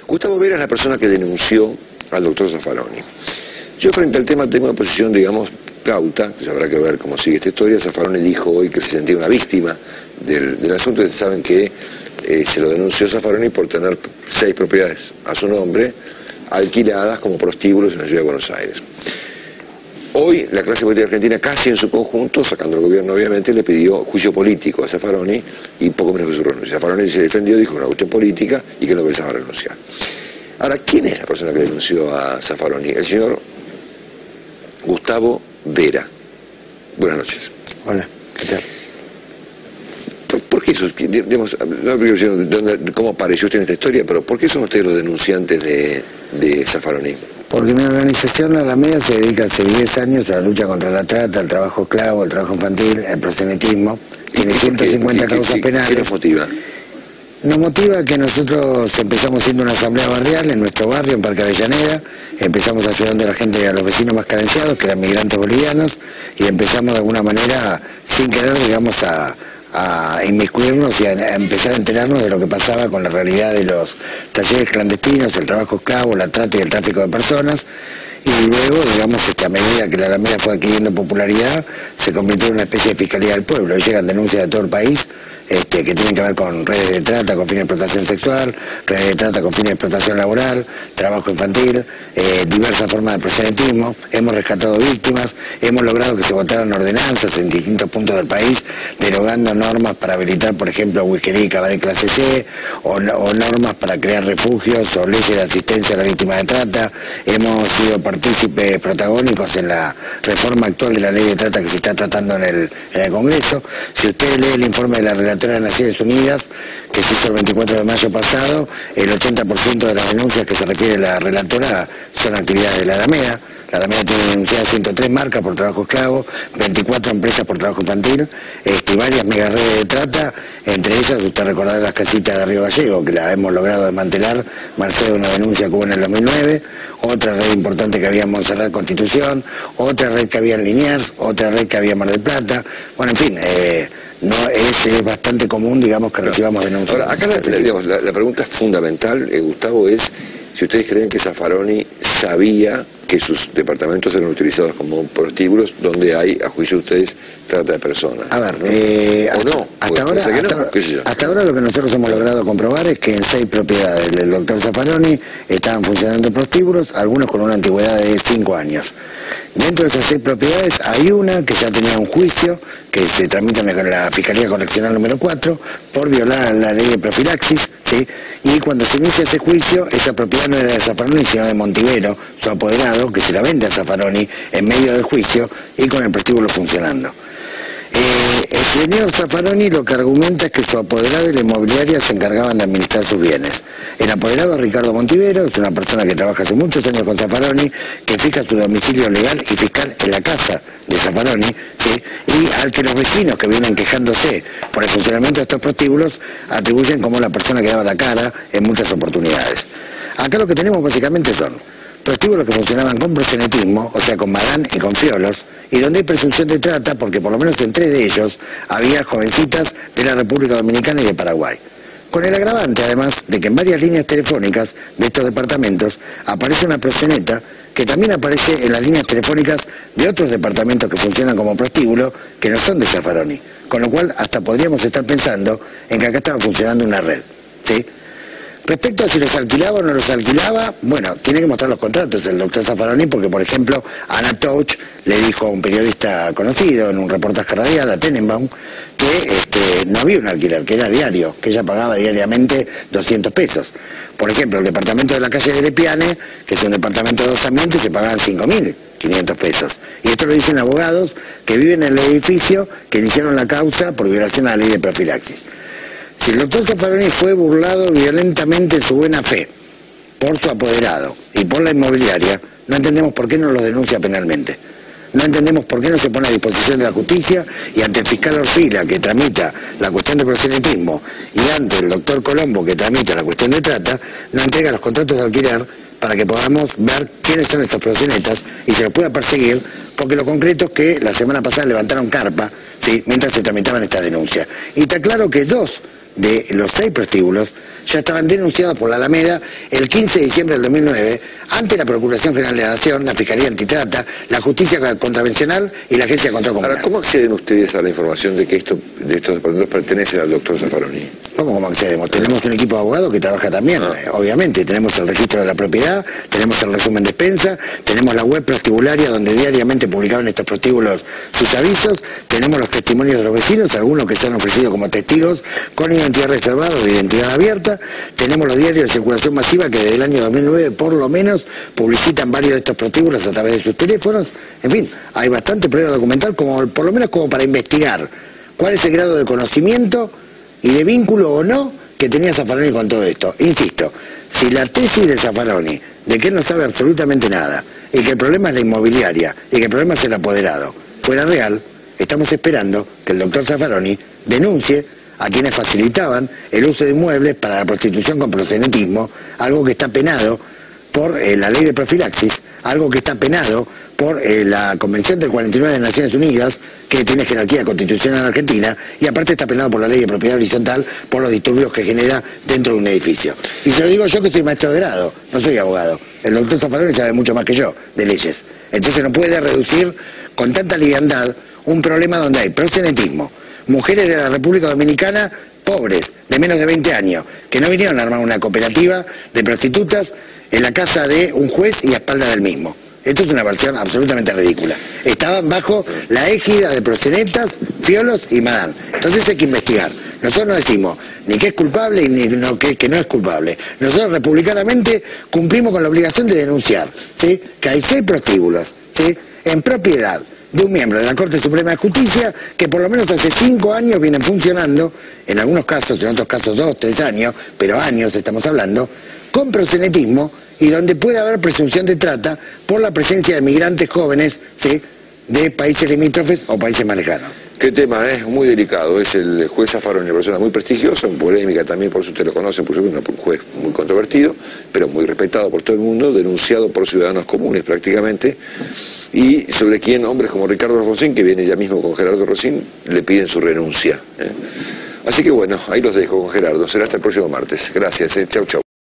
Gustavo Vera es la persona que denunció al doctor Zaffaroni. Yo frente al tema tengo una posición, digamos, cauta, que habrá que ver cómo sigue esta historia. Zaffaroni dijo hoy que se sentía una víctima del asunto. Ustedes saben que se lo denunció Zaffaroni por tener 6 propiedades a su nombre, alquiladas como prostíbulos en la ciudad de Buenos Aires. Hoy la clase política argentina, casi en su conjunto, sacando el gobierno obviamente, le pidió juicio político a Zaffaroni y poco menos que su renuncia. Zaffaroni se defendió, dijo una cuestión política y que no pensaba renunciar. Ahora, ¿quién es la persona que denunció a Zaffaroni? El señor Gustavo Vera. Buenas noches. Hola, ¿qué tal? ¿Por qué eso? Digamos, no sé cómo apareció usted en esta historia, pero ¿por qué son ustedes los denunciantes de Zaffaroni? Porque mi organización, la Alameda, se dedica hace 10 años a la lucha contra la trata, el trabajo esclavo, el trabajo infantil, el proxenetismo. Tiene 150 causas penales. ¿Qué nos motiva? Nos motiva que nosotros empezamos siendo una asamblea barrial en nuestro barrio, en Parque Avellaneda. Empezamos ayudando a la gente, a los vecinos más carenciados, que eran migrantes bolivianos, y empezamos de alguna manera, sin querer, digamos, a inmiscuirnos y a empezar a enterarnos de lo que pasaba con la realidad de los talleres clandestinos, el trabajo esclavo, la trata y el tráfico de personas. Y luego, digamos, a medida que la Alameda fue adquiriendo popularidad, se convirtió en una especie de fiscalía del pueblo. Y llegan denuncias de todo el país que tienen que ver con redes de trata con fines de explotación sexual, redes de trata con fines de explotación laboral, trabajo infantil, diversas formas de proxenetismo. Hemos rescatado víctimas, hemos logrado que se votaran ordenanzas en distintos puntos del país, derogando normas para habilitar, por ejemplo, whiskería y cabaret clase C, o normas para crear refugios o leyes de asistencia a la víctima de trata. Hemos sido partícipes protagónicos en la reforma actual de la ley de trata que se está tratando en el Congreso. Si usted lee el informe de la relatora de Naciones Unidas, que se hizo el 24 de mayo pasado, el 80% de las denuncias que se refiere a la relatora son actividades de la Alameda. La Alameda tiene denunciadas 103 marcas por trabajo esclavo, 24 empresas por trabajo infantil, y varias megaredes de trata, entre ellas usted recordará las casitas de Río Gallego, que la hemos logrado desmantelar, merced de una denuncia que hubo en el 2009, otra red importante que había en Montserrat Constitución, otra red que había en Liniers, otra red que había en Mar del Plata. Bueno, en fin, no es bastante común, digamos, que recibamos denuncias. Ahora, acá la pregunta fundamental, Gustavo, es si ustedes creen que Zaffaroni sabía que sus departamentos eran utilizados como prostíbulos donde hay, a juicio de ustedes, trata de personas. A ver, hasta ahora lo que nosotros hemos logrado comprobar es que en 6 propiedades del doctor Zaffaroni estaban funcionando prostíbulos, algunos con una antigüedad de 5 años. Dentro de esas 6 propiedades hay una que ya tenía un juicio que se tramita en la Fiscalía Correccional número 4 por violar la ley de profilaxis, ¿sí? Y cuando se inicia ese juicio, esa propiedad no era de Zaffaroni, sino de Montivero, su apoderado, que se la vende a Zaffaroni en medio del juicio y con el prostíbulo funcionando. El señor Zaffaroni lo que argumenta es que su apoderado y la inmobiliaria se encargaban de administrar sus bienes. El apoderado Ricardo Montivero es una persona que trabaja hace muchos años con Zaffaroni, que fija su domicilio legal y fiscal en la casa de Zaffaroni, ¿sí? Y al que los vecinos que vienen quejándose por el funcionamiento de estos prostíbulos atribuyen como la persona que daba la cara en muchas oportunidades. Acá lo que tenemos básicamente son prostíbulos que funcionaban con proxenetismo, o sea, con Madán y con fiolos, y donde hay presunción de trata, porque por lo menos en 3 de ellos había jovencitas de la República Dominicana y de Paraguay. Con el agravante, además, de que en varias líneas telefónicas de estos departamentos aparece una proxeneta que también aparece en las líneas telefónicas de otros departamentos que funcionan como prostíbulo, que no son de Zaffaroni. Con lo cual, hasta podríamos estar pensando en que acá estaba funcionando una red, ¿sí? Respecto a si los alquilaba o no los alquilaba, bueno, tiene que mostrar los contratos el doctor Zaffaroni, porque, por ejemplo, Ana Touch le dijo a un periodista conocido en un reportaje radial, a Tenenbaum, que no había un alquiler, que era diario, que ella pagaba diariamente 200 pesos. Por ejemplo, el departamento de la calle de Lepiane, que es un departamento de 2 ambientes, se pagaban 5.500 pesos. Y esto lo dicen abogados que viven en el edificio que iniciaron la causa por violación a la ley de profilaxis. Si el doctor Zaffaroni fue burlado violentamente en su buena fe por su apoderado y por la inmobiliaria, no entendemos por qué no lo denuncia penalmente. No entendemos por qué no se pone a disposición de la justicia y ante el fiscal Orfila, que tramita la cuestión de proxenetismo, y ante el doctor Colombo, que tramita la cuestión de trata, no entrega los contratos de alquiler para que podamos ver quiénes son estos proxenetas y se los pueda perseguir, porque lo concreto es que la semana pasada levantaron carpa, ¿sí?, mientras se tramitaban estas denuncias. Y está claro que 2 de los 6 prostíbulos ya estaban denunciados por la Alameda el 15 de diciembre del 2009 ante la Procuración General de la Nación, la Fiscalía Antitrata, la Justicia Contravencional y la Agencia de Control Comunal. Ahora, ¿cómo acceden ustedes a la información de que estos departamentos pertenecen al doctor Zaffaroni? ¿Cómo accedemos? Tenemos un equipo de abogados que trabaja también, obviamente. Tenemos el registro de la propiedad, tenemos el resumen de expensa, tenemos la web prostibularia donde diariamente publicaban estos prostíbulos sus avisos, tenemos los testimonios de los vecinos, algunos que se han ofrecido como testigos con identidad reservada o de identidad abierta, tenemos los diarios de circulación masiva que desde el año 2009 por lo menos publicitan varios de estos prostíbulos a través de sus teléfonos. En fin, hay bastante prueba documental, como por lo menos como para investigar cuál es el grado de conocimiento y de vínculo o no que tenía Zaffaroni con todo esto. Insisto, si la tesis de Zaffaroni de que él no sabe absolutamente nada y que el problema es la inmobiliaria y que el problema es el apoderado fuera real, estamos esperando que el doctor Zaffaroni denuncie a quienes facilitaban el uso de inmuebles para la prostitución con proxenetismo, algo que está penado por la ley de profilaxis, algo que está penado por la Convención del 49 de Naciones Unidas, que tiene jerarquía constitucional en Argentina, y aparte está penado por la ley de propiedad horizontal por los disturbios que genera dentro de un edificio. Y se lo digo yo que soy maestro de grado, no soy abogado. El doctor Zaffaroni sabe mucho más que yo de leyes. Entonces no puede reducir con tanta liviandad un problema donde hay proxenetismo, mujeres de la República Dominicana pobres, de menos de 20 años, que no vinieron a armar una cooperativa de prostitutas en la casa de un juez y a espaldas del mismo. Esto es una versión absolutamente ridícula. Estaban bajo la égida de proxenetas, fiolos y madame. Entonces hay que investigar. Nosotros no decimos ni que es culpable ni que no es culpable. Nosotros republicanamente cumplimos con la obligación de denunciar, ¿sí?, que hay 6 prostíbulos, ¿sí?, en propiedad de un miembro de la Corte Suprema de Justicia que por lo menos hace 5 años vienen funcionando, en algunos casos, en otros casos 2, 3 años, pero años estamos hablando, con proxenetismo y donde puede haber presunción de trata por la presencia de migrantes jóvenes, ¿sí?, de países limítrofes o países más lejanos. Qué tema, es muy delicado. Es el juez Zaffaroni, una persona muy prestigiosa, muy polémica también, por eso ustedes lo conocen, por supuesto, un juez muy controvertido, pero muy respetado por todo el mundo, denunciado por ciudadanos comunes prácticamente, y sobre quien hombres como Ricardo Rosín, que viene ya mismo con Gerardo Rosín, le piden su renuncia. Así que bueno, ahí los dejo con Gerardo. Será hasta el próximo martes. Gracias. Chau, chau.